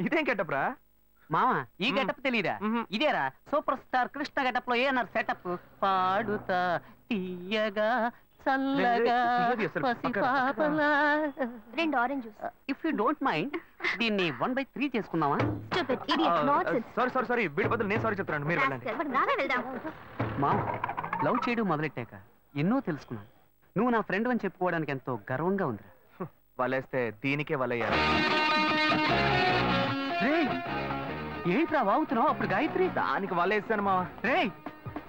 ఇదేం గెటప్రా మావా? ఈ గెటప్ తెలీదా? ఇదేరా సూపర్ స్టార్ కృష్ణ గెటప్ లో ఏనారు సెటప్. పాడుతా తీయగా చల్లగా పసిపాపలా. 2 orange juice. If you don't mind దీన్ని 1/3 చేసుకుందామా? సారీ వీడి బదులు నేను సారీ చెప్తున్నాను, మీరు వెళ్ళండి. మావా, లవ్ చేయడం మొదలెట్టాక ఎన్నో తెలుసుకున్నాను. నువ్వు నా ఫ్రెండ్ అని చెప్పుకోవడానికి ఎంతో గర్వంగా ఉంది. వలేస్తే దీనికే వలయ్యారు. ఏంట్రా వాగుతున్నావు? అప్పుడు గాయత్రి దానికి వలేసాను మా.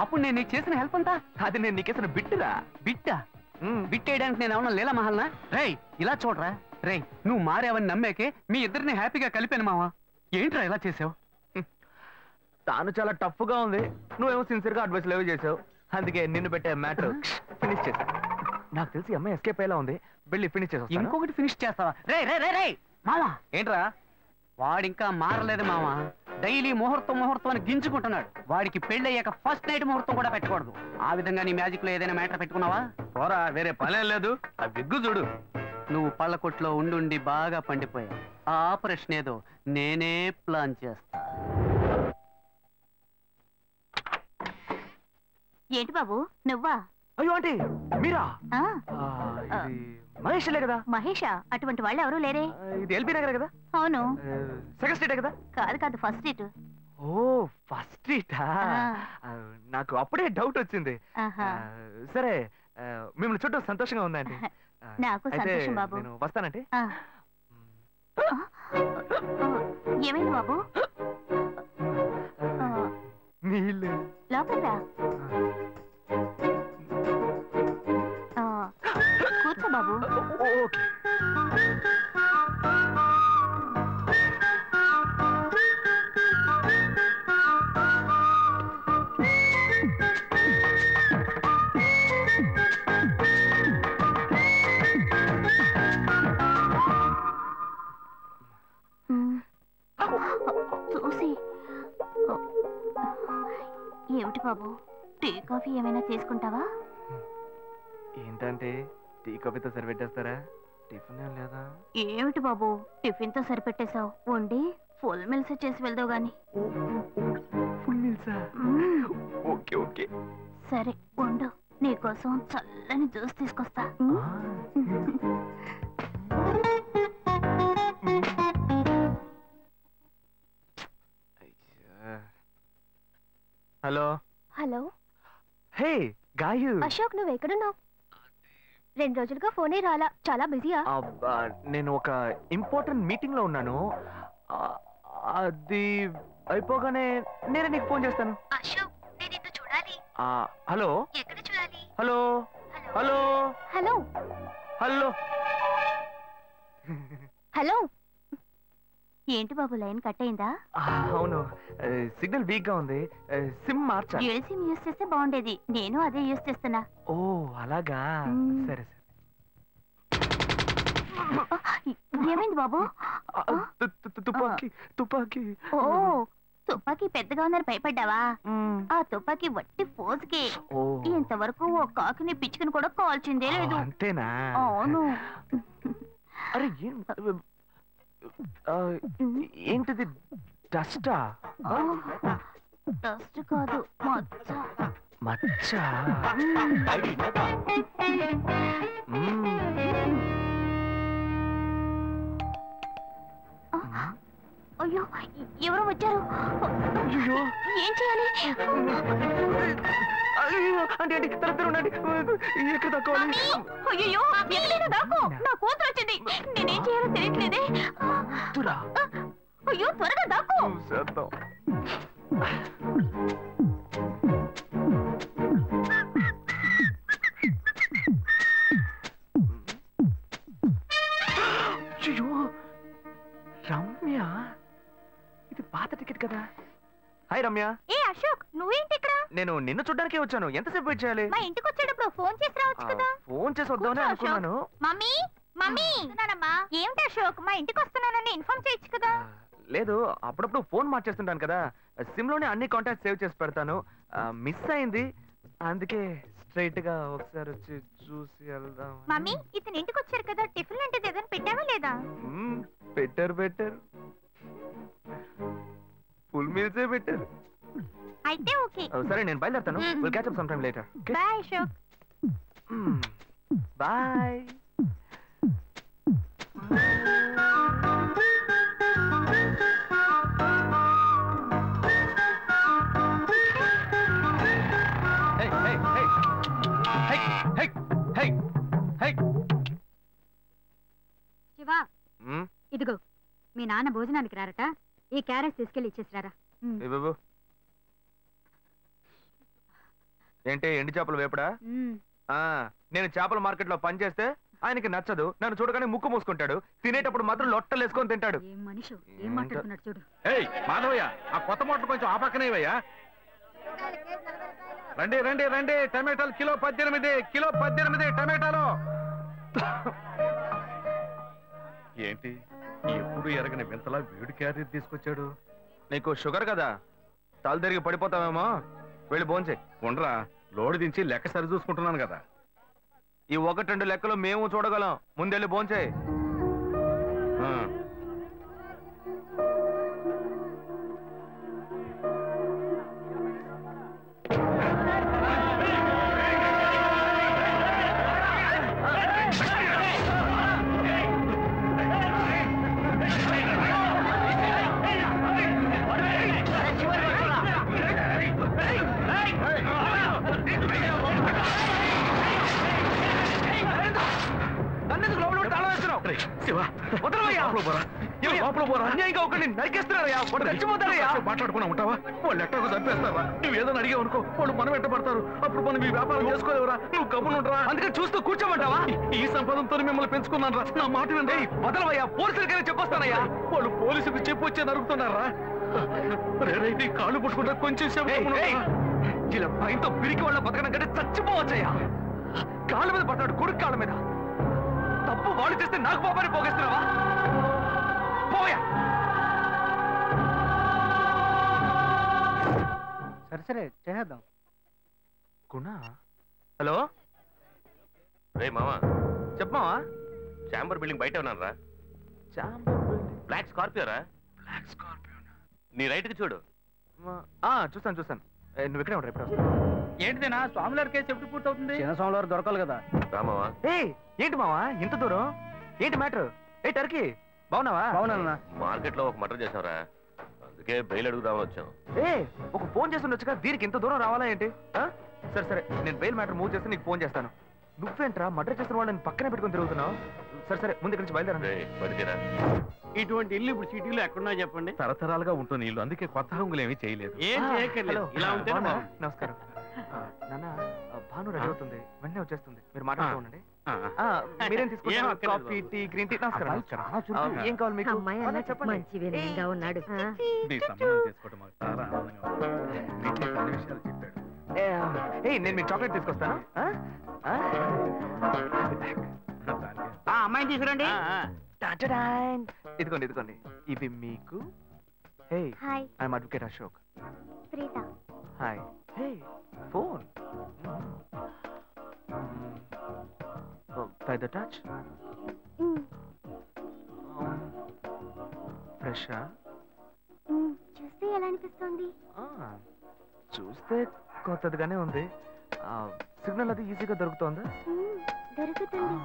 అప్పుడు నేను నీకు చేసిన హెల్ప్ అంతా అది నేను నీకేసిన బిట్టురా. బిట్టా? బిట్టేయడానికి నేను ఏమన్నా లీలా మహల్నా? ఇలా చూడరా నువ్వు మారావని నమ్మేకే మీ ఇద్దరిని హ్యాపీగా కలిపాను మావా. ఏంట్రా ఇలా చేసావు? తాను చాలా టఫ్ గా ఉంది, నువ్వేమో సిన్సియర్ గా అడ్వైస్ లేవు చేసావు. అందుకే నిన్ను పెట్టే మ్యాటర్ ఫినిష్ చేసా. నాకు తెలిసి అమ్మాయి ఎస్కేప్ అయ్యేలా ఉంది, వెళ్ళి ఫినిష్ చేసా. ఇంకొకటి ఫినిష్ చేస్తావా? మావా ఏంట్రా? వాడింకా మారలేదు మావా. డైలీ ముహూర్తం అని గింజుకుంటున్నాడు. వాడికి పెళ్ళయ్యాక ఫస్ట్ నైట్ ముహూర్తం కూడా పెట్టకూడదు. ఆ విధంగా నీ మ్యాజిక్ లో ఏదైనా మ్యాటర్ పెట్టుకున్నావా? పోరా, వేరే పనే లేదు. ఆ విగ్గు చూడు. నువ్వు పళ్ళ కొట్లో ఉండి బాగా పండిపోయావు. ఆ ఆపరేషన్ ఏదో నేనే ప్లాన్ చేస్తా. ఏంటి బాబు నువ్వా? అయ్యో ఆంటీ మీరా? మహేష్లే కదా? మహేషా? అటువంటి వాళ్ళు ఎవరూ లేరే. ఇది ఎల్బీ నగర్ కదా? అవును. సెకండ్ స్ట్రీట్ కదా? కాదు ఫస్ట్ స్ట్రీట్. ఓ ఫస్ట్ స్ట్రీటా? నాకు అప్పుడే డౌట్ వచ్చింది. సరే మిమ్మల్ని చుట్టూ సంతోషంగా ఉందండి. నాకు సంతోషం బాబు. నేను వస్తానంటే. ఏమైంది బాబు? నీళ్ళు లోపలికి రా. కూర్చో బాబు. ఓకే. చూసి ఏమిటి బాబు, టీ కాఫీ ఏమైనా తీసుకుంటావా? ఏంటంటే టీ కాఫీతో సరిపెట్టేస్తారా? టిఫిన్ లేదా? ఏమిటి బాబు టిఫిన్ తో సరిపెట్టేశావు? వండి ఫుల్ మిల్స్ చేసి వెళ్దావు గాని. ఫుల్ మిల్సా? ఓకే ఓకే సరే వండు, నీకోసం చల్లని జ్యూస్ తీసుకొస్తా. హలో. హలో. హే గాయు. అశోక్ నువ్వు ఎక్కడున్నావు? 2 రోజులుగా ఫోనే రాలా, చాలా బిజీయా? నేను ఒక ఇంపార్టెంట్ మీటింగ్ లో ఉన్నాను. అది అయిపోగానే నేనే నీకు ఫోన్ చేస్తాను. అశోక్ నేను నిన్ను చూడాలి. హలో. ఎక్కడ చూడాలి? Hello hello hello hello hello. ఏంటి బాబు లైన్ కట్ అయిందా? అవును, సిగ్నల్ వీక్ గా ఉంది. సిమ్ మార్చా. డ్యూయల్ సిమ్ యూస్ చేస్తే బాగుండేది, నేను అదే యూస్ చేస్తున్నా. ఓ అలాగా, సరే సరే. ఏమైంది బాబు? తుపాకీ తుపాకీ. ఓ తుపాకీ పెద్దగా ఉందని భయపడ్డావా? ఆ తుపాకీ వట్టి ఫోజుకే. ఇంతవరకు ఓ కాకిని పిచ్చుకుని కూడా కాల్చిందే లేదు. అంతేనా? అవును. అరే ఏంటిది? డస్టా? డస్ట్ కాదు, మచ్చ. మచ్చ? అయ్యో ఎవరో వచ్చారు. ఏం చేయాలి? అంటే ఎక్కడ తక్కువాలి? అయ్యో ఎక్కడైనా దాకో, నా కూతురు వచ్చింది, నేనేం చేయాలో తెలియట్లేదే. అయ్యో త్వరగా దాకో. రమ్య, ఇది పాత టికెట్ కదా? హాయ్ రమ్య. ఏ అశోక్ నువ్వేంటి ఇక్కడ? నేను నిన్ను చూడ్డానికే వచ్చాను. ఎంతసేపు వెయిట్ చేయాలి? మా ఇంటికి వచ్చేటప్పుడు ఫోన్ చేసి రావచ్చు కదా. ఫోన్ చేసి వద్దామని అనుకున్నాను. మమ్మీ మమ్మీ ఏమిటి అశోక్ మా ఇంటికి వస్తున్నానని ఇన్ఫార్మ్ చేయొచ్చు కదా. లేదు, అప్పుడప్పుడు ఫోన్ మార్చేస్తుంటాను కదా, సిమ్ లోనే అన్ని కాంటాక్ట్ సేవ్ చేసి పెడతాను. మిస్ అయింది, అందుకే స్ట్రైట్ గా ఒకసారి వచ్చి చూసి వెళ్దాం. మమ్మీ ఇతను ఇంటికి వచ్చారు కదా, టిఫిన్ లాంటిది ఏదైనా పెట్టావా లేదా? Better better. పిలిచే పెట్టారు. అయితే ఓకే. సరే నేను బయలుదేరుతాను. Will catch up some time later. Bye Ashok. Bye. Shiva, ఇదిగో మీ నాన్న భోజనానికి రారట, ఈ క్యారెట్ తీసుకెళ్లి ఇచ్చేసిరారా. ఏంటి ఎండి చేపలు వేపడా? నేను చేపల మార్కెట్ లో పనిచేస్తే ఆయనకి నచ్చదు. నన్ను చూడగానే ముక్కు మూసుకుంటాడు. తినేటప్పుడు మాత్రం లొట్టలు వేసుకొని తింటాడు. ఏం మనిషి, ఏం మాట్లాడుతున్నాడు చూడు. మాధవయ్య, ఆ కొత్త మోటార్ కొంచెం ఆ పక్కనేవయ్యా. రండి రండి రండి, టమాటాలు కిలో 18 టమాటాలు. ఏంటి ఎప్పుడు ఎరగని వింతలా వేడి క్యారీ తీసుకొచ్చాడు? నీకు షుగర్ కదా, తల తిరిగి పడిపోతావేమో. వెళ్ళి భోంచే. ఉండరా, లోడు దించి లెక్క సరి చూసుకుంటున్నాను కదా. ఈ 1-2 లెక్కలు మేము చూడగలం. ముందెళ్ళి భోంచే. మాట్లాడుకున్నా ఉంటావా? వాళ్ళు ఎట్టకు చంపేస్తావా? నువ్వు ఏదైనా అడిగావు అనుకో, వాళ్ళు మనం వెంటబడతారు. అప్పుడు మనం ఈ వ్యాపారం చేసుకోలేవురా. నువ్వు గమ్మునుంటరా. అందుకని చూస్తూ కూర్చోమంటావా? ఈ సంపాదనతో మిమ్మల్ని పెంచుకున్నాను రా. నా మాట వినండి. వదలవయ్యా, పోలీసులకైనా చెప్పొస్తానయ్యా. వాళ్ళు పోలీసులకు చెప్పొచ్చే నరుగుతున్నారా? నీ కాళ్ళు పుట్టుకుంటా కొంచెం ఇలా భయంతో పిరికి వాళ్ళ బతకడం కంటే చచ్చిపోవచ్చయ్యా. కాళ్ళ మీద పడతాడు, కొడుకు కాళ్ళ మీద. తప్పు వాళ్ళు చేస్తే నాకు పాపాన్ని పోగేస్తున్నావా? పోయా. సరే చేద్దాం. గుణ, హలో. రే మామా, చెప్పమావా. చాంబర్ బిల్డింగ్ బయట ఉన్నారా? బ్లాక్ స్కార్పియో రా. Black Scorpio. నీ రైట్ కి చూడు. చూస్తాను. నువ్వు ఇక్కడే ఉంటా. ఎప్పుడు వస్తా? ఏంటిదేనా స్వామివారి కేసు ఎప్పుడు పూర్తవుతుంది? చిన్న స్వామివారు దొరకాలి కదా. రామావా, ఏంటి మావా ఇంత దూరం? ఏంటి మ్యాటర్? టర్కీ బాగున్నావా? బాగున్నా. మార్కెట్ లో ఒక మర్డర్ చేసావురా, అందుకే బెయిల్ అడుగుదామని వచ్చాం. ఒక ఫోన్ చేసి ఉండొచ్చుగా, దీనికి ఇంత దూరం రావాలా ఏంటి? సరే నేను బెయిల్ మ్యాటర్ మూవ్ చేస్తే నీకు ఫోన్ చేస్తాను. నువ్వేంట్రా మర్డర్ చేసిన వాళ్ళని పక్కనే పెట్టుకుని తిరుగుతున్నావు? సరే ముందు ఇక్కడి నుంచి బయలుదేరా. ఇటువంటి ఇల్లు ఇప్పుడు సిటీలో ఎక్కడున్నా చెప్పండి. తరతరాలుగా ఉంటుంది ఇల్లు, అందుకే కొత్త హంగులు ఏమీ చేయలేదు. ఏం చేయక్కర్లేదు. ఇలా ఉంటే నమస్కారం నాన్న. భాను రెడీ అవుతుంది, వెంటనే వచ్చేస్తుంది. మీరు మాట్లాడుతూ ఉండండి. మీరేం తీసుకుంటారు? Coffee, tea, green tea? నమస్కారం. ఏం కావాలి మీకు? చెప్పండి. మంచి వినయంగా ఉన్నాడు. మీ సంబంధం చేసుకోవడం మాకు చాలా ఆనందంగా ఉంది. మీకు కొన్ని విషయాలు చెప్పాడు. నేను మీకు చాక్లెట్ తీసుకొస్తాను. అమ్మాయిని తీసుకురండి. ఇదిగోండి ఇవి మీకు. I'm advocate Ashok. Hi. Phone by the touch. ఫ్రెషా? చూస్తే ఎలా అనిపిస్తుంది? చూస్తే కొత్తదిగానే ఉంది. సిగ్నల్ అది ఈజీగా దొరుకుతోందా? దొరుకుతుంది.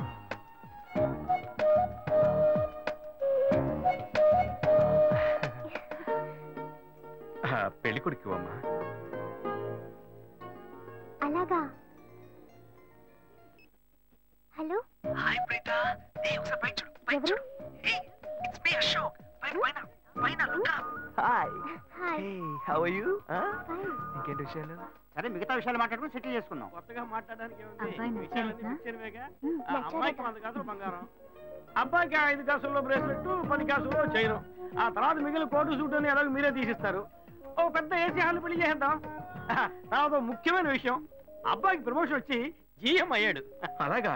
పెళ్లి కొడుకు అమ్మా. అలాగా. హలో. హాయ్ ప్రీత. ఒకసారి పైకి చూడు. ఎవరు? It's me Ashok. పైన look up. Hi. How are you? ఇంకేంటి విషయాలు? సరే మిగతా విషయాలు మాట్లాడుకుని సెటిల్ చేసుకుందాం. కొత్తగా మాట్లాడడానికి అమ్మాయికి 100 కాసులు బంగారం, అబ్బాయికి 5 కాసుల్లో బ్రేస్లెట్, 10 కాసుల్లో చైను. ఆ తర్వాత మిగిలిన కోటు సూట్ అని ఎలాగో మీరే తీసిస్తారు. ఓ పెద్ద ఏసీ హాల్ పెళ్లి చేద్దాం. తర్వాత ముఖ్యమైన విషయం, అబ్బాయికి ప్రమోషన్ వచ్చి జీఎం అయ్యాడు. అలాగా,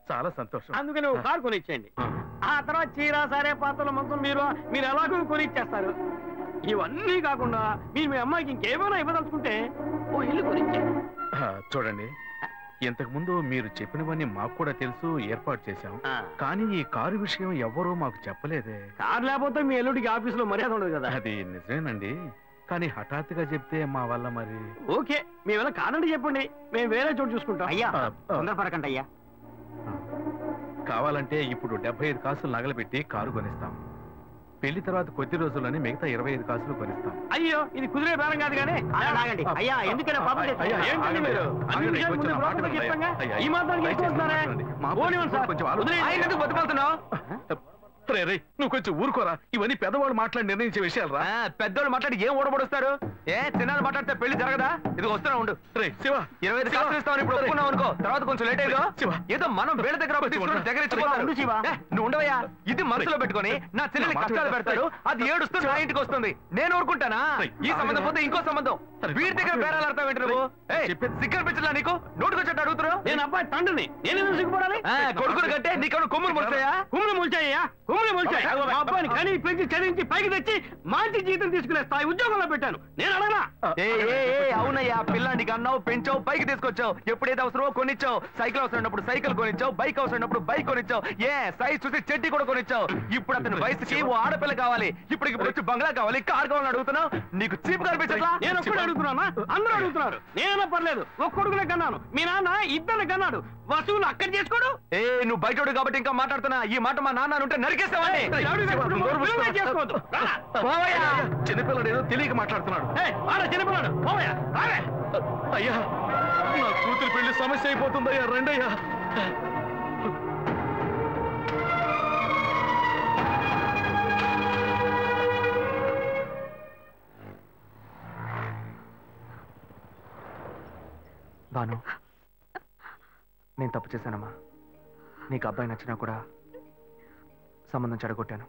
చాలా సంతోషం. అందుకని ఒక కారు కొనిచ్చేయండి. ఆ తర్వాత చీర, సారే, పాత్రల మొత్తం మీరు ఎలాగో కొనిచ్చేస్తారు. ఇవన్నీ కాకుండా మీరు మీ అమ్మాయికి ఇంకేమైనా ఇవ్వదలుచుకుంటే ఓ ఇల్లు కొనిచ్చేయండి. చూడండి, ఇంతకు ముందు మీరు చెప్పినవన్నీ మాకు కూడా తెలుసు, ఏర్పాటు చేశాం. కానీ ఈ కారు విషయం ఎవ్వరూ మాకు చెప్పలేదే. కారు లేకపోతే మీ ఎల్లుడికి ఆఫీసులో మర్యాద ఉండదు కదా. అది నిజమేనండి. కానీ హఠాత్తుగా చెప్తే మా వల్ల మరి. ఓకే, మేమేలా కాదండి చెప్పండి, మేము వేరే చోటు చూసుకుంటాం. అయ్యా తొందరపడకండి అయ్యా. కావాలంటే ఇప్పుడు 75 కాసులు నగలబెట్టి కారు కొనిస్తాం. పెళ్లి తర్వాత కొద్ది రోజుల్లోనే మిగతా 25 కాసులు కొనిస్తాం. అయ్యో, ఇది కుదిరే బేరం కాదు కానీ. ఆగండి అయ్యా, ఎందుకైనా పాపం చేస్తున్నారు? ఏంటండి మీరు? అన్ని విషయాలు ముందే బ్రోకర్లకు చెప్తాంగా. ఈ మాత్రానికి ఎక్కువ వస్తున్నారే? పోనివ్వండి సార్. ఆయన ఎందుకు బతిమాలుతున్నావు? నువ్వు కొంచెం ఊరుకోరా, ఇవన్నీ పెద్దవాళ్ళు మాట్లాడి నిర్ణయించే విషయాలు రా. పెద్దోళ్ళు మాట్లాడి ఏం ఓడబడుస్తారు? చిన్నాళ్ళు మాట్లాడితే పెళ్లి జరగదా? ఇది వస్తున్నా ఉండు. రే శివ, 25 కాసులు ఇస్తామని ఇప్పుడు ఒప్పుకున్నావు అనుకో, తర్వాత కొంచెం లేట్ అయ్యో శివ. ఏదో మనం వేళ దగ్గర దగ్గర నువ్వు ఉండవయ్యా. ఇది మనసులో పెట్టుకొని నా చెల్లెని కష్టాలు పెడతాడు, అది ఏడుస్తూ నా ఇంటికి వస్తుంది, నేను ఊరుకుంటానా? ఈ సంబంధం పోతే ఇంకో సంబంధం. వీడి దగ్గర బేరాలు ఆడతావు ఏంటి నువ్వు? సిగ్గర్ పిచ్చలా నీకు? నోటుకొచ్చేట్టు అడుగుతున్నావు. నేను అబ్బాయి తండ్రిని, నేను సిగ్గుపడాలి? కొడుకులు కంటే నీకు కొమ్ములు ముడిచాయా? కుమ్ములు ముల్చాయ్యా, కుమ్ములు ముల్చాయి. మా అబ్బాయిని కానీ పెంచి చదివించి పైకి తెచ్చి మంచి జీతం తీసుకునే స్థాయి ఉద్యోగంలో పెట్టాను. నేను అడగనా? అవునయ్యా, పిల్లానికి అన్నావు, పెంచావు, పైకి తీసుకొచ్చావు. ఎప్పుడైతే అవసరమో కొనిచ్చావు. సైకిల్ అవసరం ఉన్నప్పుడు సైకిల్ కొనిచ్చావు, బైక్ అవసరం ఉన్నప్పుడు బైక్ కొనిచ్చావు. సైజ్ చూసి చెడ్డీ కూడా కొనిచ్చావు. ఇప్పుడు అతని వయసుకి ఓ ఆడపిల్ల కావాలి, ఇప్పుడు వచ్చి బంగ్లా కావాలి, కార్ కావాలని అడుగుతున్నావు. నీకు చీప్ కనిపించట్లా? నేను ఒక్కడే అడుగుతున్నా, అందరూ అడుగుతున్నారు. నేనైనా పర్లేదు, ఒక్కొడుకునే కన్నాను, మీ నాన్న ఇద్దరు కన్నాడు. వసూలు అక్కడ చేసుకోడు. నువ్వు బయటోడు కాబట్టి ఇంకా మాట్లాడుతున్నా. ఈ మాట మా నాన్న ఉంటే నరికేస్తావని. చేసుకోవద్దు. చిన్నపిల్లడు ఏదో తెలియక మాట్లాడుతున్నాడు. చిన్నపిల్లాడు అయ్యా, నా కూతురు పెళ్లి సమస్య అయిపోతుందయ్యా, రండయ్యా. భాను, నేను తప్పు చేశానమ్మా. నీకు అబ్బాయి నచ్చినా కూడా సంబంధం చెడగొట్టాను.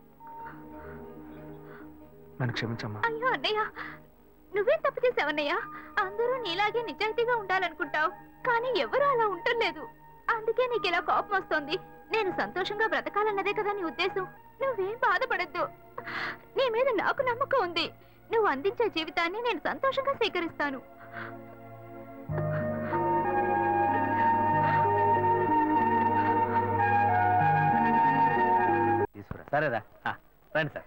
నన్ను క్షమించమ్మా. అయ్యో అన్నయ్య, నువ్వేం తప్పు చేసావన్నయ్య? అందరూ నీలాగే నిజాయితీగా ఉండాలనుకుంటావు, కానీ ఎవరు అలా ఉండలేదు. అందుకే నీకు ఇలా కోపం వస్తుంది. నేను సంతోషంగా బ్రతకాలన్నదే కదా నీ ఉద్దేశం. నువ్వేం బాధపడద్దు, నీ మీద నాకు నమ్మకం ఉంది. నువ్వు అందించే జీవితాన్ని నేను సంతోషంగా స్వీకరిస్తాను. సరేరా, రండి సార్,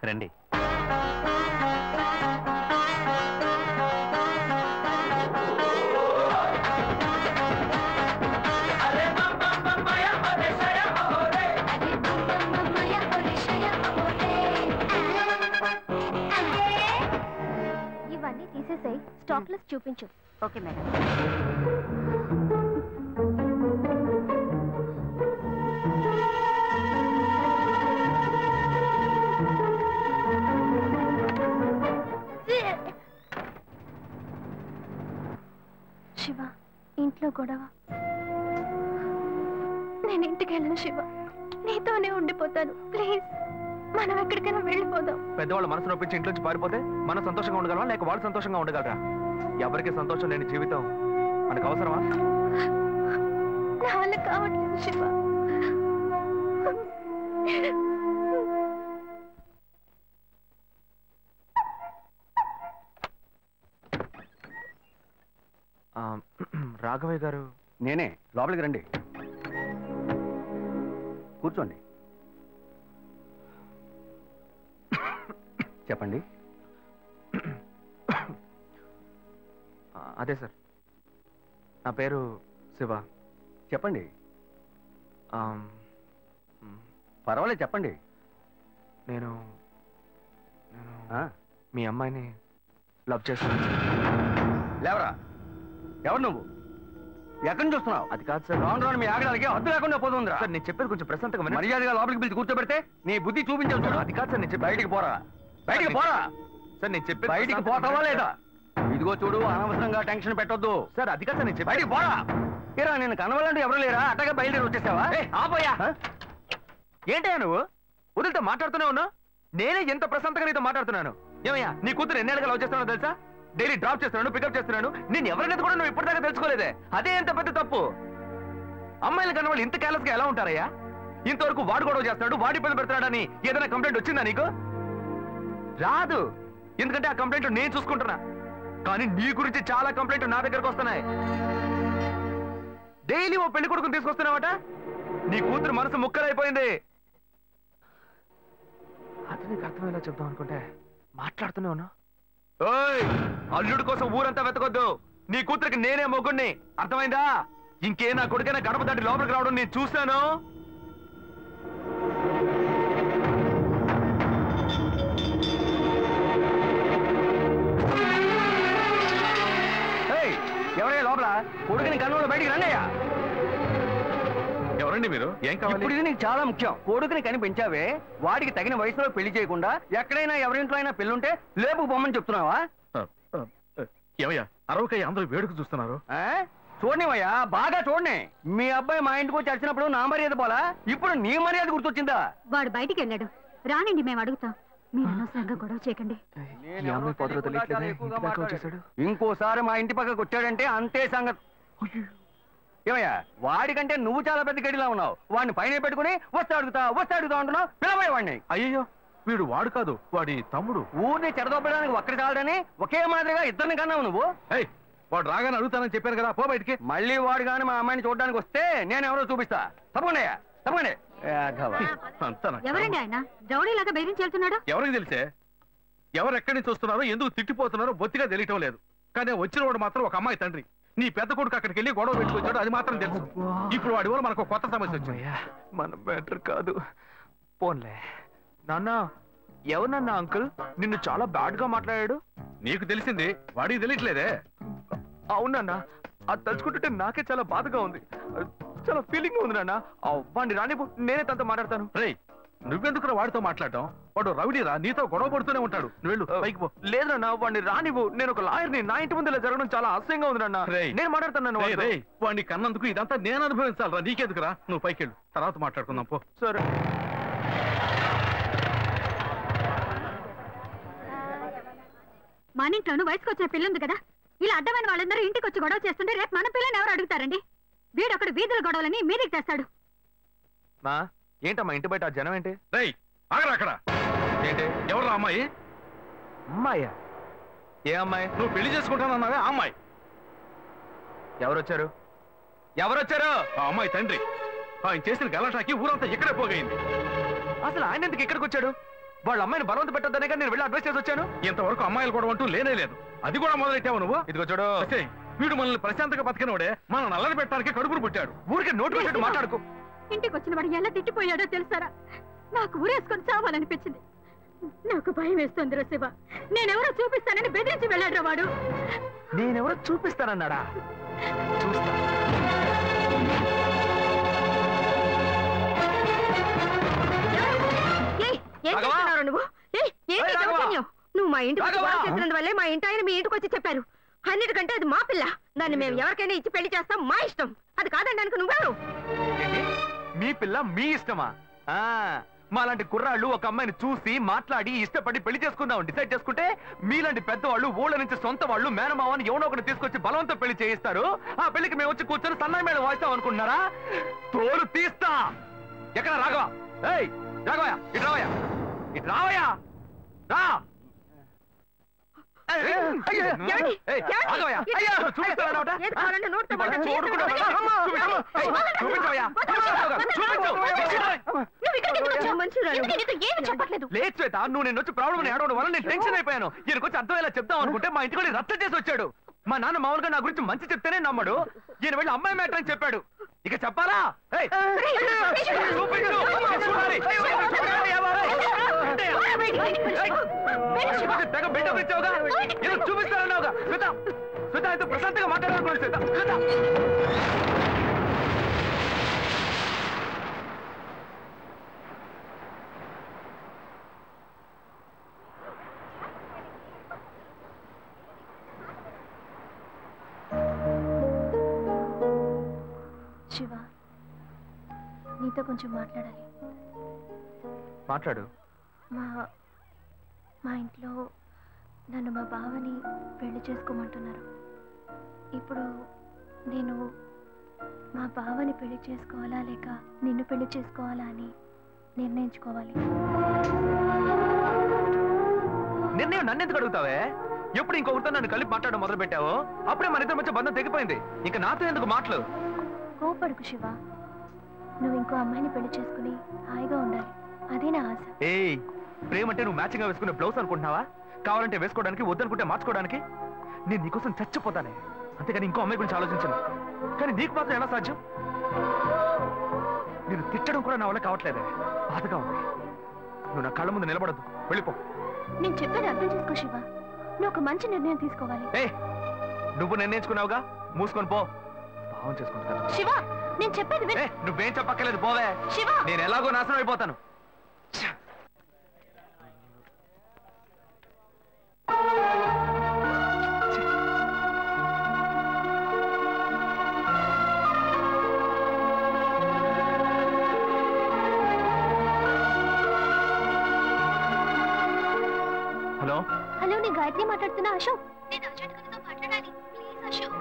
రండి. ఇవన్నీ తీసేసాయి, స్టాక్ లిస్ట్ చూపించు. Okay madam. శివ, ఇంట్లో గొడవ. నేను ఇంటికి వెళ్ళను శివ, నీతోనే ఉండిపోతాను. ప్లీజ్, మనం ఎక్కడికైనా వెళ్ళిపోదాం. పెద్దవాళ్ళు మనసు నొప్పించి ఇంట్లో నుంచి పారిపోతే మనం సంతోషంగా ఉండగలమా, లేక వాళ్ళు సంతోషంగా ఉండగలరా? ఎవరికి సంతోషం లేని జీవితం మనకు అవసరమా? నా వల్ల కావట్లేదు శివ. రాఘవయ్య గారు. నేనే, లోపలికి రండి, కూర్చోండి. చెప్పండి. అదే సార్, నా పేరు శివ. చెప్పండి. పర్వాలేదు, చెప్పండి. నేను మీ అమ్మాయిని లవ్ చేస్తాను. లేవరా, ఎవరు నువ్వు? ఎక్కడి నుంచి చూస్తున్నావు? అది కాదు సార్. రాను రాను మీ ఆగడానికి హద్దు లేకుండా పోతుందిరా. సార్, నేను చెప్పేది కొంచెం ప్రశాంతంగా వినండి. మర్యాదగా లోపలికి పిలిచి కూర్చోబెడితే నీ బుద్ధి చూపించావు చూడు. అది కాదు సార్, నేను బయటికి పోరా, బయటికి పోరా. సార్, నేను చెప్పేది బయటికి పోతావా లేదా? ఇదిగో చూడు, అనవసరంగా టెన్షన్ పెట్టొద్దు. సార్, అది కాదు సార్, నేను బయటికి పోరా. ఏరా, నేను కనవాలంటే ఎవరు లేరా? అట్టగా బయలుదేరి వచ్చేసావా? ఆపోయా. ఏంటయ్యా నువ్వు వదిలితో మాట్లాడుతూనే ఉన్నావు? నేనే ఎంత ప్రశాంతంగా నీతో మాట్లాడుతున్నాను. ఏమయ్యా, నీ కూతురు ఎన్నేళ్ళగా లవ్ చేస్తున్నానో తెలుసా? డైలీ డ్రాప్ చేస్తున్నాను, పికప్ చేస్తున్నాను. నేను ఎవరినైతే కూడా నువ్వు ఇప్పటిదాకా తెలుసుకోలేదే. అదే ఎంత పెద్ద తప్పు. అమ్మాయిలు కన్నా వాళ్ళు ఇంత కేర్లెస్ గా ఎలా ఉంటారయ్యా? ఇంతవరకు వాడు గొడవ చేస్తున్నాడు, వాడి పిల్లలు పెడతాడని ఏదైనా కంప్లైంట్ వచ్చిందా నీకు? రాదు, ఎందుకంటే ఆ కంప్లైంట్ నేను చూసుకుంటున్నా. కానీ నీ గురించి చాలా కంప్లైంట్ నా దగ్గరకు వస్తున్నాయి. డైలీ ఓ పెళ్లి కొడుకుని తీసుకొస్తున్నావట. నీ కూతురు మనసు ముక్కలైపోయింది. అది నీకు అర్థమయ్యేలా చెప్దాం అనుకుంటే మాట్లాడుతూనే ఉన్నా. ఓయ్ అల్లుడి కోసం ఊరంతా వెతకొద్దు. నీ కూతురికి నేనే మొగ్గుణ్ణి, అర్థమైందా? ఇంకే నా కొడుకైనా గడప దాటి లోపలికి రావడం నేను చూశాను. ఎవరయ్యా లోపల? కొడుకుని కన్నులో బయటికి రండియ్యా. ఎవరండి మీరు? ఏం కావాలి? ఇప్పుడు ఇది నీకు చాలా ముఖ్యం. కొడుకుని కని పెంచావే, వాడికి తగిన వయసులో పెళ్లి చేయకుండా ఎక్కడైనా ఎవరింట్లో అయినా పెళ్ళుంటే లేపుకు పొమ్మని చెప్తున్నావా? ఏమయ్యా అరవకయ్య అందరూ వేడుక చూస్తున్నారు. చూడనివయ్యా, బాగా చూడని. మీ అబ్బాయి మా ఇంటికి వచ్చి వచ్చినప్పుడు నా మర్యాద పోలా, ఇప్పుడు నీ మర్యాద గుర్తొచ్చిందా? వాడు బయటికి వెళ్ళాడు, రానండి మేము అడుగుతాం. మీరు అనవసరంగా గొడవ చేయకండి. ఇంకోసారి మా ఇంటి పక్కకు వచ్చాడంటే అంతే సంగతి. ఏమయ్యా, వాడికంటే నువ్వు చాలా పెద్ద గడిలా ఉన్నావు. వాడిని పైన పెట్టుకుని వస్తే అడుగుతా అంటున్నావు. పిలవయ్య వాడిని. అయ్యో వీడు వాడు కాదు, వాడి తమ్ముడు. ఊరిని చెడదొప్పడానికి ఒక్కడి చాలని ఒకే మాదిరిగా ఇద్దరిని కన్నావు నువ్వు. వాడు రాగానే అడుగుతానని చెప్పాను కదా, పో బయటికి. మళ్ళీ వాడు కానీ మా అమ్మాయిని చూడడానికి వస్తే నేను ఎవరో చూపిస్తా. తప్పకుండా తప్పకుండా. ఎవరండి ఆయన? రౌడీలాగా బెదిరించి వెళ్తున్నాడు. ఎవరికి తెలిసే? ఎవరు ఎక్కడి నుంచి వస్తున్నారో, ఎందుకు తిట్టిపోతున్నారో బొత్తిగా తెలియటం లేదు. కానీ వచ్చిన వాడు మాత్రం ఒక అమ్మాయి తండ్రి. నీ పెద్ద కొడుకు అక్కడికి వెళ్ళి గొడవ పెట్టుకొచ్చాడు, అది మాత్రం తెలుసు. ఇప్పుడు వాడి వల్ల మనకు కొత్త సమస్య వచ్చింది. మన బెటర్ కాదు, పోన్లే. నాన్న, ఎవరన్నా అంకుల్ నిన్ను చాలా బ్యాడ్ గా మాట్లాడాడు? నీకు తెలిసింది, వాడికి తెలియట్లేదే. అవునన్నా, అది తలుచుకుంటుంటే నాకే చాలా బాధగా ఉంది, చాలా ఫీలింగ్ ఉంది నాన్న. వాడిని రానివ్వు, నేనే తనతో మాట్లాడతాను. రేయ్, నువ్వెందుకు వాడితో మాట్లాడటం? వాడు రౌడీరా, నీతో గొడవ పడుతూనే ఉంటాడు. నువ్వు వెళ్ళు, పైకి పో. లేదు నాన్న, వాడిని రానివ్వు. నేను ఒక లాయర్ని, నా ఇంటి ముందు ఇలా జరగడం చాలా అసహ్యంగా ఉంది నాన్న. నేను మాట్లాడతాను. వాడిని కన్నందుకు ఇదంతా నేను అనుభవించాలరా, నీకెందుకురా? నువ్వు పైకి వెళ్ళు, తర్వాత మాట్లాడుకుందాం పో. సరే. మన ఇంట్లోనూ వయసుకు వచ్చిన పిల్లుంది కదా, ఇలా అడ్డమైన వాళ్ళందరూ ఇంటికి వచ్చి గొడవ చేస్తుంటే రేపు మన పిల్లని ఎవరు అడుగుతారండి? వీడొకడు వీధుల గొడవలని మీదికి తెస్తాడు. మా ఏంటమ్మా ఇంటి బయట జనం ఏంటి? రేయ్ ఆగరా అక్కడ. ఏంటి? ఎవరు అమ్మాయి? అమ్మాయ్యా? ఏ అమ్మాయి? నువ్వు పెళ్లి చేసుకుంటానన్నావే ఆ అమ్మాయి. ఎవరొచ్చారు? ఎవరొచ్చారు? ఆ అమ్మాయి తండ్రి. ఆయన చేసిన గలాటాకి ఊరంతా ఇక్కడే పోగైంది. అసలు ఆయన ఎందుకు ఇక్కడికి వచ్చాడు? వాళ్ళ అమ్మాయిని బలవంత పెట్టొద్దనే కానీ నేను వెళ్ళి అడ్వైస్ చేసి వచ్చాను. ఇంతవరకు అమ్మాయిలు కూడా అంటూ లేనే లేదు. అది కూడా మొదలెట్టావు నువ్వు. ఇదిగో చూడు, వీడు మనల్ని ప్రశాంతంగా బతికినోడే మన నల్లని పెట్టడానికి కడుపును పుట్టాడు. ఊరికే నోటు పెట్టాడు మాట్లాడుకో. ఇంటికి వచ్చిన వాడు ఎలా తిట్టిపోయాడో తెలుసారా? నాకు ఊరేసుకొని చావాలనిపించింది. నాకు భయం వేస్తుంది శివ. నేనెవరో చూపిస్తానని బెదిరించి వెళ్ళాడు వాడు. నేనెవరో చూపిస్తానన్నాడా? చూస్తా. నువ్వు మా ఇంటికి చేసినందువల్లే మా ఇంటి ఆయన మీ ఇంటికి వచ్చి చెప్పారు. అన్నిటికంటే అది మా పిల్ల, దాన్ని మేము ఎవరికైనా ఇచ్చి పెళ్లి చేస్తాం, మా ఇష్టం. అది కాదనడానికి నువ్వెవరు? మీ పిల్ల మీ ఇష్టమా? మాలాంటి కుర్రాళ్ళు ఒక అమ్మాయిని చూసి మాట్లాడి ఇష్టపడి పెళ్లి చేసుకుందాం డిసైడ్ చేసుకుంటే, మీలాంటి పెద్దవాళ్ళు ఊళ్ళ నుంచి సొంత వాళ్ళు మేనమావని ఎవనో ఒకటి తీసుకొచ్చి బలవంతం పెళ్లి చేయిస్తారు. ఆ పెళ్లికి మేము వచ్చి కూర్చొని సన్నాయి మేళ వాయిస్తాం అనుకుంటున్నారా? తోలు తీస్తా. ఎక్కడ రాఘవ? ఏయ్ రాఘవయ్య, ఇటు రావయ్యా, ఇటు రావయ్యా, రా. లేదు శ్వేత, నువ్వు నేను వచ్చి ప్రాబ్లం ఏడవడం వల్ల నేను టెన్షన్ అయిపోయాను. ఈయనకొచ్చి అర్థమయ్యేలా చెప్దాం అనుకుంటే మా ఇంటికి రద్దు చేసి వచ్చాడు. మా నాన్న మామూలుగా నా గురించి మంచి చెప్తేనే నమ్మడు. ఈయన వెళ్ళి అమ్మాయి మ్యాటర్ అని చెప్పాడు. ఇక చెప్పాలా? తెగ బిల్డప్ ఇచ్చావుగా, ఏదో చూపిస్తానన్నావుగా. శ్వేత, శ్వేత అయితే ప్రశాంతంగా మాట్లాడాలనుకోండి. శ్వేత, శ్వేత. శివ, నీతో కొంచెం మాట్లాడాలి. మాట్లాడు. మా ఇంట్లో నన్ను మా బావని పెళ్లి చేసుకోమంటున్నారు. ఇప్పుడు నేను మా బావని పెళ్లి చేసుకోవాలా లేక నిన్ను పెళ్లి చేసుకోవాలా అని నిర్ణయించుకోవాలి. నిర్ణయం నన్ను ఎందుకు అడుగుతావే? ఎప్పుడు ఇంకొకరితో నన్ను కలిపి మాట్లాడడం మొదలు పెట్టావో అప్పుడే మన ఇద్దరి మధ్య బంధం తెగిపోయింది. ఇంకా నాతో ఎందుకు మాటలు? కోపడుకు శివ, నువ్వు ఇంకో అమ్మాయిని పెళ్లి చేసుకుని హాయిగా ఉండాలి, అదే నా ఆశ. ఏయ్, ప్రేమ అంటే నువ్వు మ్యాచింగ్ గా వేసుకునే బ్లౌజ్ అనుకుంటున్నావా? కావాలంటే వేసుకోవడానికి, వద్దనుకుంటే మార్చుకోవడానికి. నేను నీకోసం చచ్చిపోతానే, అంతేగాని ఇంకో అమ్మాయి గురించి ఆలోచించను. కానీ నీకు మాత్రం ఎలా సాధ్యం? నేను తిట్టడం కూడా నా వల్ల కావట్లేదే, బాధగా ఉంది. నువ్వు నా కళ్ళ ముందు నిలబడద్దు, వెళ్ళిపో. నేను చెప్పేది అర్థం చేసుకో శివ, నువ్వు ఒక మంచి నిర్ణయం తీసుకోవాలి. నువ్వు నిర్ణయించుకున్నావుగా, మూసుకొని పో. భావం చేసుకుంటా. శివ, నేను చెప్పేది నువ్వేం చెప్పక్కర్లేదు, పోవే. శివ, నేను ఎలాగో నాశనం అయిపోతాను. హలో హలో, నేను గాయత్రి మాట్లాడుతున్నా. అశోక్, నేను అర్జెంట్గా నీతో మాట్లాడాలి, ప్లీజ్ అశోక్.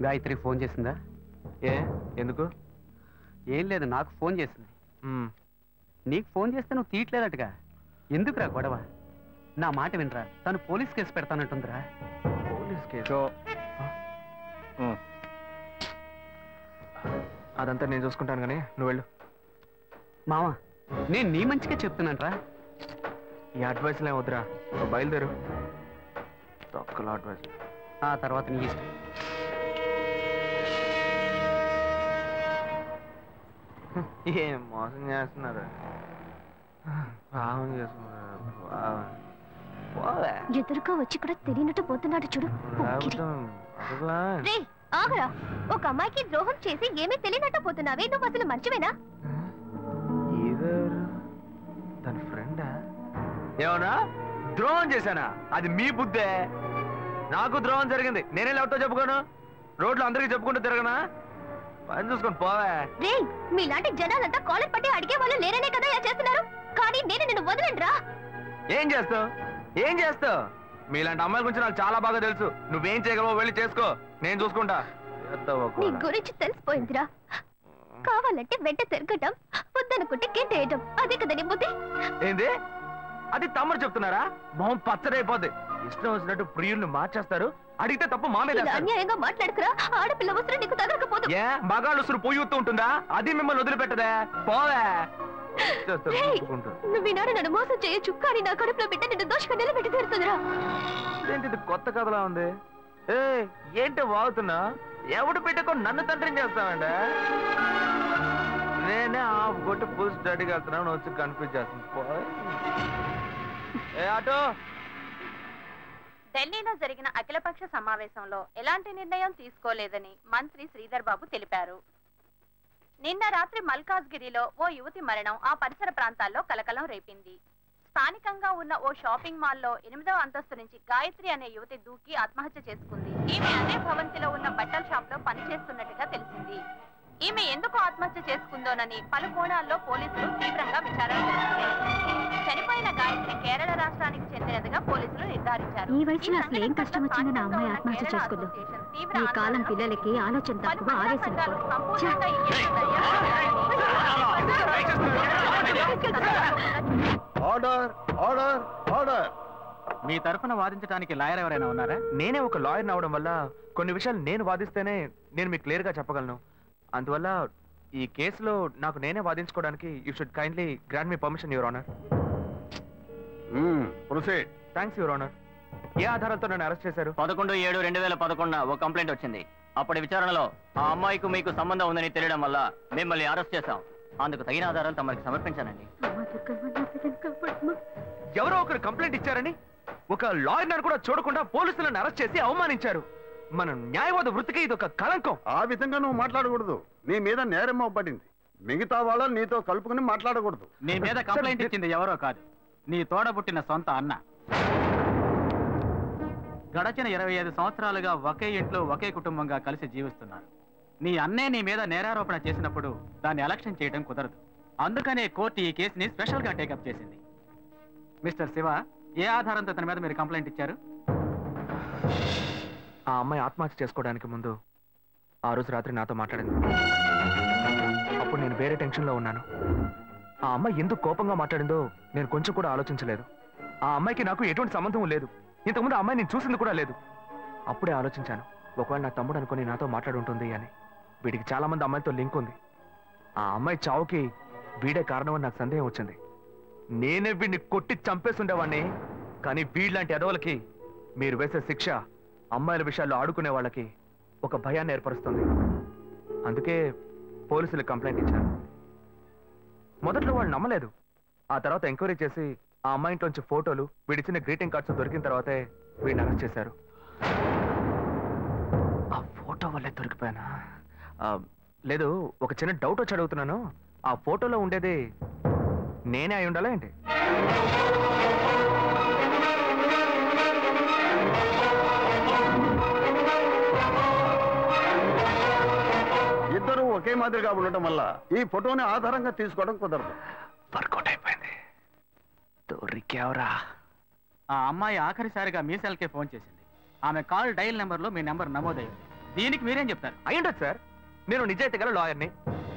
గాయత్రి ఫోన్ చేసిందా? ఎందుకు? ఏం లేదు, నాకు ఫోన్ చేసింది. నీకు ఫోన్ చేస్తే నువ్వు తీయట్లేదట్టుగా. ఎందుకురా గొడవ? నా మాట వినరా, తను పోలీస్ కేసు పెడతానంటుందిరా. Police case? అదంతా నేను చూసుకుంటాను, కానీ నువ్వు వెళ్ళు. మావా, నేను నీ మంచిగా చెప్తున్నానరా. ఈ అడ్వైస్లే వద్దురా, బయలుదేరు. తొక్కల అడ్వైస్. ఆ తర్వాత నీ ఇష్టం. ఏం మోసం చేస్తున్నారు, భావం చేస్తున్నారు. ఎదురుగా వచ్చి కూడా తెలియనట్టు పోతున్నాడు చూడు. రేయ్, ఆగరా. ఒక అమ్మాయికి ద్రోహం చేసి ఏమీ తెలియనట్టు పోతున్నావే, నువ్వు అసలు మర్చివేనా? తన ఫ్రెండా? ఏమన్నా ద్రోహం చేశానా? అది మీ బుద్ధే. నాకు ద్రోహం జరిగింది, నేనే ఎవరితో చెప్పుకోను? రోడ్లో అందరికీ చెప్పుకుంటూ తిరగనా? పని చూసుకొని పోవే. రేయ్, మీలాంటి జనాలంతా కాలర్ పట్టి అడిగే వాళ్ళు లేరనే కదా ఇలా చేస్తున్నారు. కానీ నేను నిన్ను వదలండ్రా. ఏం చేస్తావు? ఏం చేస్తావు? మీలాంటి అమ్మాయిల గురించి నాకు చాలా బాగా తెలుసు. నువ్వేం చేయగలవో వెళ్ళి చేసుకో, నేను చూసుకుంటా. నీ గురించి తెలిసిపోయిందిరా. కావాలంటే వెంట తిరగటం, వద్దనుకుంటే గెంటేయటం, అదే కదా నీ బుద్ధి. ఏంది? అది తమ్ముడు చెప్తున్నారా? మొహం పచ్చడైపోద్ది. ఇష్టం వచ్చినట్టు ప్రియుల్ని మార్చేస్తారు. అడిగితే తప్పు మా మీద. అన్యాయంగా మాట్లాడుకురా. ఆడపిల్ల వస్త్రం నీకు తగలకపోదు. ఏ మగాళ్ళు ఉసురు పొయ్యూతూ ఉంటుందా? అది మిమ్మల్ని వదిలిపెట్టదే. పోవే. నువ్వు ఈనాడు నన్ను మోసం చేయొచ్చు, కానీ నా కడుపులో బిడ్డ నిన్ను దోషంగా నిలబెట్టి తీరుతుందిరా. ఏంటిది కొత్త కథలా ఉంది? ఏంటి వాగుతున్నా? ఎవడు పెట్టుకో నన్ను తండ్రిని చేస్తామంటే? నేనే ఆఫ్ కొట్టి ఫుల్ స్టడీకి వెళ్తున్నాను, వచ్చి కన్ఫ్యూజ్ చేస్తుంది. ఆటో. ఢిల్లీలో జరిగిన అఖిలపక్ష సమావేశంలో ఎలాంటి నిర్ణయం తీసుకోలేదని మంత్రి శ్రీధర్ బాబు తెలిపారు. నిన్న రాత్రి మల్కాజ్గిరిలో ఓ యువతి మరణం ఆ పరిసర ప్రాంతాల్లో కలకలం రేపింది. స్థానికంగా ఉన్న ఓ షాపింగ్ మాల్లో 8వ అంతస్తు నుంచి గాయత్రి అనే యువతి దూకి ఆత్మహత్య చేసుకుంది. ఈమె అదే భవంతిలో ఉన్న బట్టల షాప్ లో పనిచేస్తున్నట్టుగా తెలిసింది. ఈమె ఎందుకు ఆత్మహత్య చేసుకుందోనని పలు కోణాల్లో పోలీసులు తీవ్రంగా విచారణ జరుపుతున్నారు. చనిపోయిన గాయత్రి కేరళ రాష్ట్రానికి చెందినదిగా పోలీసులు నిర్ధారించారు. ఈ వయసులో అసలు ఏం కష్టం వచ్చింది నా అమ్మాయి ఆత్మహత్య చేసుకుందో? ఈ కాలం పిల్లలకి ఆలోచన తక్కువ, ఆవేశం ఆర్డర్ ఆర్డర్ ఆర్డర్. మీ తరఫున వాదించడానికి లాయర్ ఎవరైనా ఉన్నారా? నేనే ఒక లాయర్ అవడం వల్ల కొన్ని విషయాలు నేను వాదిస్తేనే నేను మీకు క్లియర్ గా చెప్పగలను. అందువల్ల ఈ కేసులో నాకు నేనే వాదించుకోవడానికి you should kindly grant me permission, your honour. Proceed. Thanks your honour. ఏ ఆధారాలతో నన్ను అరెస్ట్ చేశారు? 11/7/2011 ఒక కంప్లైంట్ వచ్చింది. అప్పటి విచారణలో ఆ అమ్మాయికి మీకు సంబంధం ఉందని తెలియడం వల్ల మిమ్మల్ని అరెస్ట్ చేశాం. అందుకు తగిన ఆధారాలు తమకి సమర్పించానండి. ఎవరో ఒకరు కంప్లైంట్ ఇచ్చారని ఒక లాయర్ కూడా చూడకుండా పోలీసులను అరెస్ట్ చేసి అవమానించారు. మన న్యాయవాద వృత్తికి ఇది ఒక కళంకం. ఆ విధంగా నువ్వు మాట్లాడకూడదు. నీ మీద నేరం పడింది. మిగతా వాళ్ళని నీతో కలుపుకుని మాట్లాడకూడదు. నీ మీద కంప్లైంట్ ఇచ్చింది ఎవరో కాదు, నీ తోడబుట్టిన సొంత అన్న. గడచిన 25 సంవత్సరాలుగా ఒకే ఇంట్లో ఒకే కుటుంబంగా కలిసి జీవిస్తున్నారు. నీ అన్నే నీ మీద నేరారోపణ చేసినప్పుడు దాన్ని అలక్ష్యం చేయడం కుదరదు. అందుకనే కోర్టు ఈ కేసుని స్పెషల్ గా టేకప్ చేసింది. మిస్టర్ శివ, ఏ ఆధారంతో తన మీద మీరు కంప్లైంట్ ఇచ్చారు? ఆ అమ్మాయి ఆత్మహత్య చేసుకోవడానికి ముందు ఆ రోజు రాత్రి నాతో మాట్లాడింది. అప్పుడు నేను వేరే టెన్షన్లో ఉన్నాను. ఆ అమ్మాయి ఎందుకు కోపంగా మాట్లాడిందో నేను కొంచెం కూడా ఆలోచించలేదు. ఆ అమ్మాయికి నాకు ఎటువంటి సంబంధం లేదు. ఇంతకుముందు ఆ అమ్మాయి నేను చూసింది కూడా లేదు. అప్పుడే ఆలోచించాను, ఒకవేళ నా తమ్ముడు అనుకుని నాతో మాట్లాడుంటుంది అని. వీడికి చాలా మంది అమ్మాయిలతో లింక్ ఉంది. ఆ అమ్మాయి చావుకి వీడే కారణం అని నాకు సందేహం వచ్చింది. నేనే వీడిని కొట్టి చంపేసి ఉండేవాడిని. కానీ వీళ్ళంటి ఎదవలకి మీరు వేసే శిక్ష అమ్మాయిల విషయాల్లో ఆడుకునే వాళ్ళకి ఒక భయాన్ని ఏర్పరుస్తుంది. అందుకే పోలీసులకు కంప్లైంట్ ఇచ్చారు. మొదట్లో వాళ్ళు నమ్మలేదు. ఆ తర్వాత ఎంక్వైరీ చేసి ఆ అమ్మాయి ఇంట్లోంచి ఫోటోలు, వీడిచ్చిన గ్రీటింగ్ కార్డ్స్ దొరికిన తర్వాతే వీడిని అరెస్ట్ చేశారు. ఆ ఫోటో వల్లే దొరికిపోయానా? లేదు, ఒక చిన్న డౌట్ వచ్చి అడుగుతున్నాను. ఆ ఫోటోలో ఉండేది నేనే అయి ఉండాలా ఏంటి? ఇద్దరు ఒకే మాదిరిగా ఉండటం వల్ల ఈ ఫోటోని ఆధారంగా తీసుకోవడం కుదరదు. వర్కౌట్ అయిపోయింది. దొరికావరా? ఆ అమ్మాయి ఆఖరిసారిగా మీ సెల్కే ఫోన్ చేసింది. ఆమె కాల్ డైల్ నెంబర్లో మీ నెంబర్ నమోదైంది. దీనికి మీరేం చెప్తారు? అయ్యుండదు సార్. నేను నిజాయితీ గల లాయర్ని.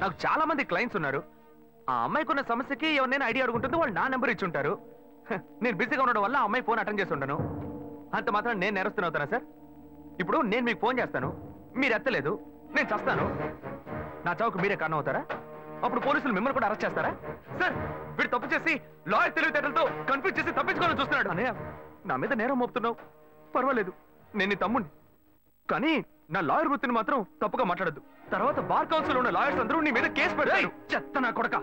నాకు చాలా మంది క్లయింట్స్ ఉన్నారు. ఆ అమ్మాయికి ఉన్న సమస్యకి ఎవరినైనా ఐడియా అడుగుంటుంది, వాళ్ళు నా నెంబర్ ఇచ్చి ఉంటారు. నేను బిజీగా ఉండడం వల్ల ఆ అమ్మాయి ఫోన్ అటెండ్ చేసి ఉండను. అంత మాత్రం నేను నేరస్తున్నా సార్? ఇప్పుడు నేను మీకు ఫోన్ చేస్తాను, మీరు ఎత్తలేదు, నేను చస్తాను. నా చావుకు మీరే కారణం అవుతారా? అప్పుడు పోలీసులు మిమ్మల్ని కూడా అరెస్ట్ చేస్తారా? సార్, వీడు తప్పు చేసి లాయర్ తెలివితేటలతో కన్ఫ్యూజ్ చేసి తప్పించుకోవాలని చూస్తున్నాడు. అనే నా మీద నేరం మోపుతున్నావు. పర్వాలేదు, నేను నీ తమ్ముడిని. కానీ నా లాయర్ వృత్తిని మాత్రం తప్పుగా మాట్లాడద్దు. తర్వాత బార్ కౌన్సిల్ ఉన్న లాయర్స్ అందరూ నీ మీద కేసు పెడతారు. చెత్త నా కొడక.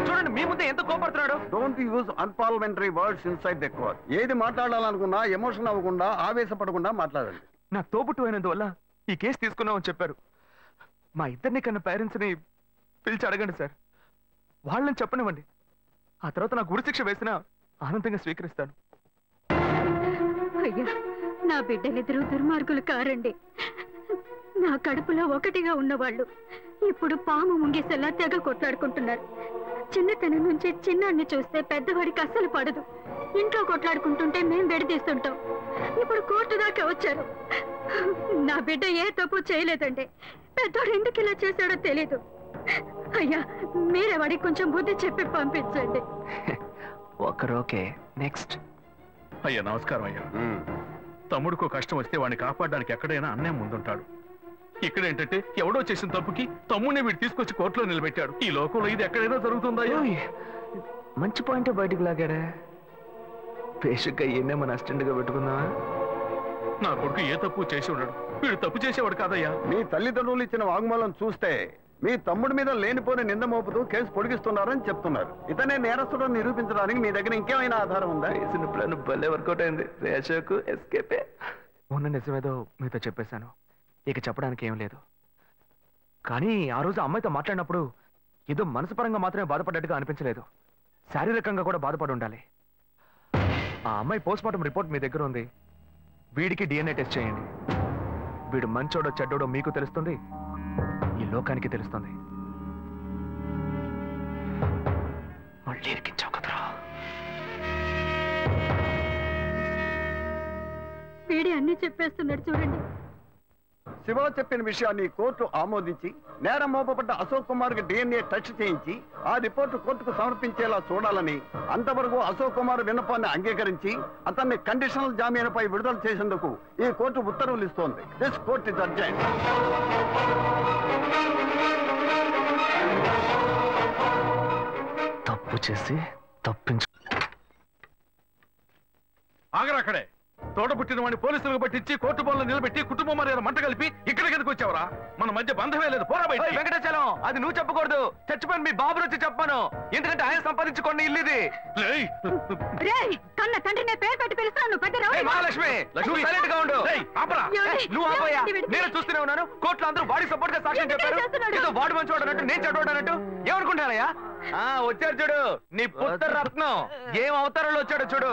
చూడండి, మీ ముందే ఎంత కోపడుతున్నాడు. Don't use unparliamentary words inside the court. ఏది మాట్లాడాలనుకున్నా ఎమోషన్ అవ్వకుండా, ఆవేశపడకుండా మాట్లాడండి. నా తోబుట్టు అయినందువల్ల ఈ కేసు తీసుకున్నామని చెప్పారు. మా ఇద్దరిని కన్నా పేరెంట్స్ని పిలిచి అడగండి సార్. వాళ్ళని చెప్పనివ్వండి. ఆ తర్వాత నాకు ఉరిశిక్ష వేసినా ఆనందంగా స్వీకరిస్తాను. అయ్యా, నా బిడ్డలిద్దరూ దుర్మార్గులు కారండి. నా కడుపులో ఒకటిగా ఉన్నవాళ్ళు ఇప్పుడు పాము ముంగేసేలా తెగ కొట్లాడుకుంటున్నారు. చిన్నతనం నుంచి చిన్నాన్ని చూస్తే పెద్దవాడికి అస్సలు పడదు. ఇంట్లో కొట్లాడుకుంటుంటే మేం విడదీస్తుంటాం. ఇప్పుడు కోర్టు దాకా వచ్చారు. నా బిడ్డ ఏ తప్పు చేయలేదండి. పెద్దోడు ఎందుకు ఇలా చేశాడో తెలీదు. అయ్యా, మీరే వాడికి కొంచెం బుద్ధి చెప్పి పంపించండి. ఒకరోకే. నెక్స్ట్. అయ్యా నమస్కారం అయ్యా. తమ్ముడికో కష్టం వస్తే వాడిని కాపాడడానికి ఎక్కడైనా అన్నే ముందుంటాడు. ఇక్కడ ఏంటంటే ఎవడో చేసిన తప్పుకి తమ్ముడిని వీడు తీసుకొచ్చి కోర్టులో నిలబెట్టాడు. ఈ లోకంలో ఇది ఎక్కడైనా జరుగుతుందా? మంచి పాయింట్ బయటికి లాగాడే. బేసిక్గా ఈయనే మన అసిస్టెంట్గా పెట్టుకుందామా? నా కొడుకు ఏ తప్పు చేసి ఉన్నాడు. వీడు తప్పు చేసేవాడు కాదయ్యా. మీ తల్లిదండ్రులు ఇచ్చిన వాంగ్మూలం చూస్తే మీ తమ్ముడి మీద లేనిపోని నింద మోపుతూ కేసు పొడిగిస్తున్నారని చెప్తున్నారు. ఇతనే నేరస్తుడని నిరూపించడానికి మీ దగ్గర ఇంకేమైనా ఆధారం ఉందా? వేసిన ప్లాన్ భలే వర్కౌట్ అయింది. రేషకు ఎస్కేపే. మొన్న నిజమేదో మీతో చెప్పేశాను. ఇక చెప్పడానికి ఏం లేదు. కానీ ఆ రోజు అమ్మాయితో మాట్లాడినప్పుడు ఏదో మనసుపరంగా మాత్రమే బాధపడ్డట్టుగా అనిపించలేదు. శారీరకంగా కూడా బాధపడి ఉండాలి. ఆ అమ్మాయి పోస్ట్మార్టం రిపోర్ట్ మీ దగ్గర ఉంది. వీడికి DNA టెస్ట్ చేయండి. వీడు మంచోడో చెడ్డోడో మీకు తెలుస్తుంది, ఈ లోకానికి తెలుస్తుంది. మళ్ళీ ఇరికించావు కదరా. వీడి అన్ని చెప్పేస్తున్నాడు చూడండి. శివ చెప్పిన విషయాన్ని కోర్టు ఆమోదించి నేరం మోపబడ్డ అశోక్ కుమార్ కి DNA టెస్ట్ చేయించి ఆ రిపోర్టు కోర్టుకు సమర్పించేలా చూడాలని, అంతవరకు అశోక్ కుమార్ విన్నపాన్ని అంగీకరించి అతన్ని కండిషనల్ జామీనుపై విడుదల చేసేందుకు ఈ కోర్టు ఉత్తర్వులు ఇస్తోంది. This court is urgent. తప్పు చేసి తప్పించు. ఆగరాక్కడే. తోట పుట్టిన వాడిని పోలీసులకు పట్టించి కోర్టు బోన్లో నిలబెట్టి కుటుంబం మర్యాద మంట కలిపి ఇక్కడికి ఎందుకు వచ్చావరా? మన మధ్య బంధమే లేదు. పోరా బయట. వెంకటాచలం, అది నువ్వు చెప్పకూడదు. చచ్చిపోయిన మీ బాబు వచ్చి చెప్పాను. ఎందుకంటే ఆయన సంపాదించుకోండి ఇల్లు ఇది. కన్న తండ్రినే పేరు పెట్టి పిలుస్తున్నాను. మహాలక్ష్మి, నువ్వు సైలెంట్ గా ఉండు. నువ్వు ఆపోయా. నేను చూస్తూనే ఉన్నాను. కోర్టులో అందరూ వాడి సపోర్ట్ గా సాక్ష్యం చెప్పారు. ఏదో వాడు మంచి వాడనట్టు, నేను చెడ్డవాడనట్టు ఏమనుకుంటానయ్యా? వచ్చారు చూడు నీ పుత్ర రత్నం. ఏం అవతారంలో వచ్చాడో చూడు.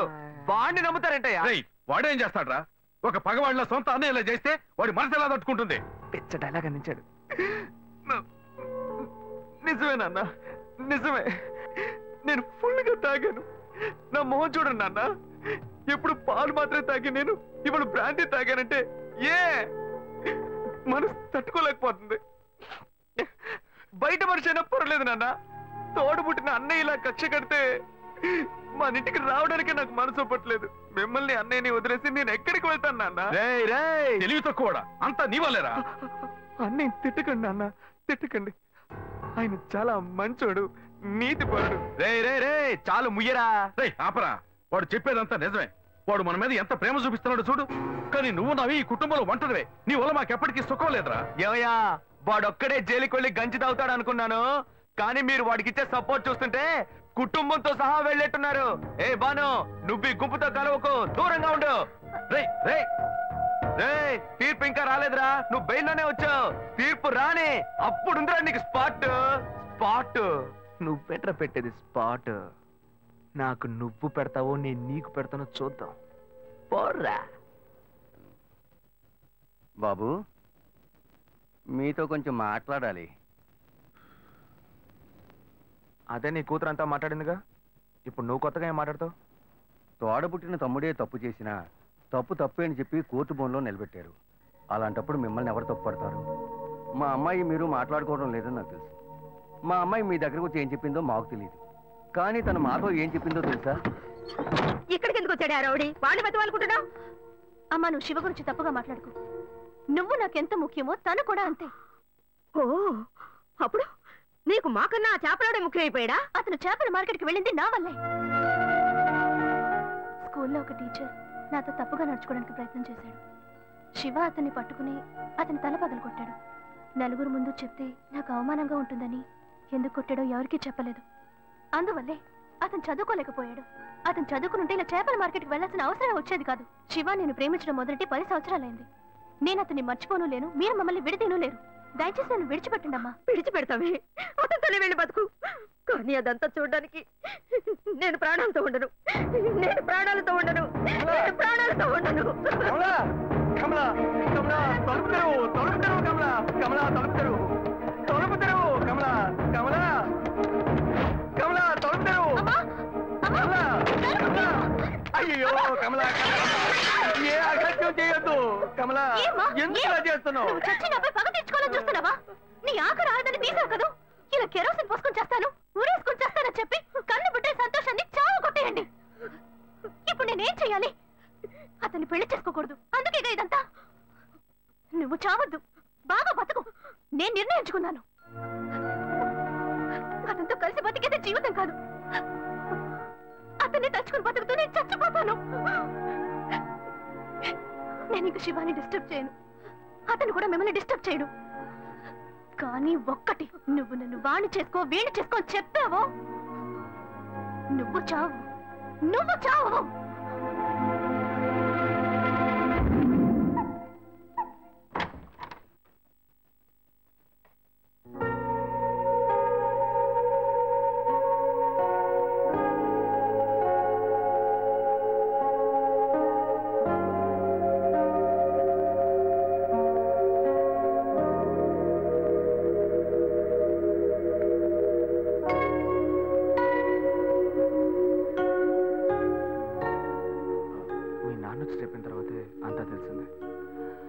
వాడిని నమ్ముతారంటయ్యా? వాడేం చేస్తాడ్రా? ఒక పగవాడిలో సొంత అన్నయ్య ఇలా చేస్తే వాడి మనసు ఎలా తట్టుకుంటుంది? పిచ్చ డైలాగ్ అందించాడు. నిజమేనన్నా, నిజమే. నేను ఫుల్గా తాగాను. నా మొహం చూడండి నాన్న. ఎప్పుడు పాలు మాత్రమే తాగి నేను ఇప్పుడు బ్రాండీ తాగానంటే మనసు తట్టుకోలేకపోతుంది. బయట మనిషి అయినా పర్లేదు నాన్న. తోడు పుట్టిన అన్నయ్య ఇలా కక్ష కడితే మన ఇంటికి రావడానికి నాకు మనసు పట్టలేదు. మిమ్మల్ని అన్నయ్యని వదిలేసి నేను ఎక్కడికి వెళ్తాను నాన్న? తెలివి తక్కువడా అంతా నీ వల్లేరా? అన్నయ్య తిట్టకండి నాన్న, తిట్టకండి. ఆయన చాలా మంచోడు, నీతిపరుడు. రే చాలు ముయ్యరా. ఆపరా, వాడు చెప్పేదంతా నిజమే. వాడు మన మీద ఎంత ప్రేమ చూపిస్తున్నాడు చూడు. కానీ నువ్వు నావి ఈ కుటుంబంలో వంటదివే. నీ వల్ల మాకెప్పటికీ సుఖం లేదురా. ఏమయ్యా, వాడొక్కడే జైలుకి వెళ్ళి గంజి తాగుతాడు అనుకున్నాను. కానీ మీరు వాడికి ఇచ్చే సపోర్ట్ చూస్తుంటే కుటుంబంతో సహా వెళ్ళేట్టున్నారు. ఏ బాను, నువ్వు ఈ గుంపుతో కలవకు, దూరంగా ఉండు. తీర్పు ఇంకా రాలేదురా, నువ్వు బెయిల్లోనే వచ్చావు. తీర్పు రాని అప్పుడుందిరా నీకు స్పాట్. నువ్వెట్రా పెట్టేది స్పాట్? నాకు నువ్వు పెడతావో నేను నీకు పెడతానో చూద్దాం. పోర్రా బాబు, మీతో కొంచెం మాట్లాడాలి. అదే నీ కూతురు అంతా మాట్లాడిందిగా, ఇప్పుడు నువ్వు కొత్తగా ఏం మాట్లాడతావు? తోడబుట్టిన తమ్ముడే తప్పు చేసినా తప్పు తప్పే అని చెప్పి కోర్టు బోన్లో నిలబెట్టారు. అలాంటప్పుడు మిమ్మల్ని ఎవరు తప్పు పడతారు? మా అమ్మాయి మీరు మాట్లాడుకోవడం లేదని నాకు తెలుసు. మా అమ్మాయి మీ దగ్గరకు వచ్చి ఏం చెప్పిందో మాకు తెలియదు. కానీ తను మాతో ఏం చెప్పిందో తెలుసా? ఇక్కడికి ఎందుకు వచ్చాడు ఆ రౌడీ? వాడిని బతవాలనుకుంటున్నావు? అమ్మా, నువ్వు శివ గురించి తప్పుగా మాట్లాడుకో. నువ్వు నాకెంత ముఖ్యమో తను కూడా అంతే. ఓ, అప్పుడు నీకు మాకన్నా ఆ చేపలాడే ముఖ్యమైపోయాడా? అతను చేపల మార్కెట్కి వెళ్ళింది నా వల్లే. స్కూల్లో ఒక టీచర్ నాతో తప్పుగా నడుచుకోవడానికి ప్రయత్నం చేశాడు. శివ అతన్ని పట్టుకుని అతని తల పగలు కొట్టాడు. నలుగురు ముందు చెప్తే నాకు అవమానంగా ఉంటుందని ఎందుకు కొట్టాడో ఎవరికీ చెప్పలేదు. అందువల్లే అతను చదువుకోలేకపోయాడు. అతను చదువుకుంటే ఇలా చేపల మార్కెట్కి వెళ్లాల్సిన అవసరం వచ్చేది కాదు. శివ నేను ప్రేమించడం మొదటి 10 సంవత్సరాలైంది. నేను అతన్ని మర్చిపోను లేను, మీరు మమ్మల్ని విడదీను లేరు. దయచేసి నన్ను విడిచిపెట్టండి అమ్మా. విడిచిపెడతావే, అతనితోనే వెళ్ళి బతుకు. కానీ అదంతా చూడడానికి నేను ప్రాణాలతో ఉండను. అయ్యో కమలా, ఏ అగత్యం చేయొద్దు కమలా. ఎందుకు ఇలా చేస్తున్నావు? పగ తెచ్చుకోవాలని చూస్తున్నావా? నీ ఆఖరి ఆడదని తీసావు కదా, ఇలా కెరోసిన్ పోసుకొని చేస్తాను, ఊరేసుకొని చేస్తానని చెప్పి కన్ను బిడ్డ సంతోషాన్ని చావు కొట్టేయండి. ఇప్పుడు నేనేం చెయ్యాలి? అతన్ని పెళ్లి చేసుకోకూడదు, అందుకే ఇదంతా. నువ్వు చావద్దు, బాగా బతుకు. నేను నిర్ణయించుకున్నాను. అతనితో కలిసి బతికేదే జీవితం కాదు. అతన్ని తలుచుకుని బతుకుతూ నేను చచ్చిపోతాను. నేను ఇంక శివాని డిస్టర్బ్ చేయను, అతను కూడా మిమ్మల్ని డిస్టర్బ్ చేయడు. కానీ ఒక్కటి, నువ్వు నన్ను వాణ్ణి చేసుకో వీణ్ణి చేసుకో చెప్పావో నువ్వు చావు.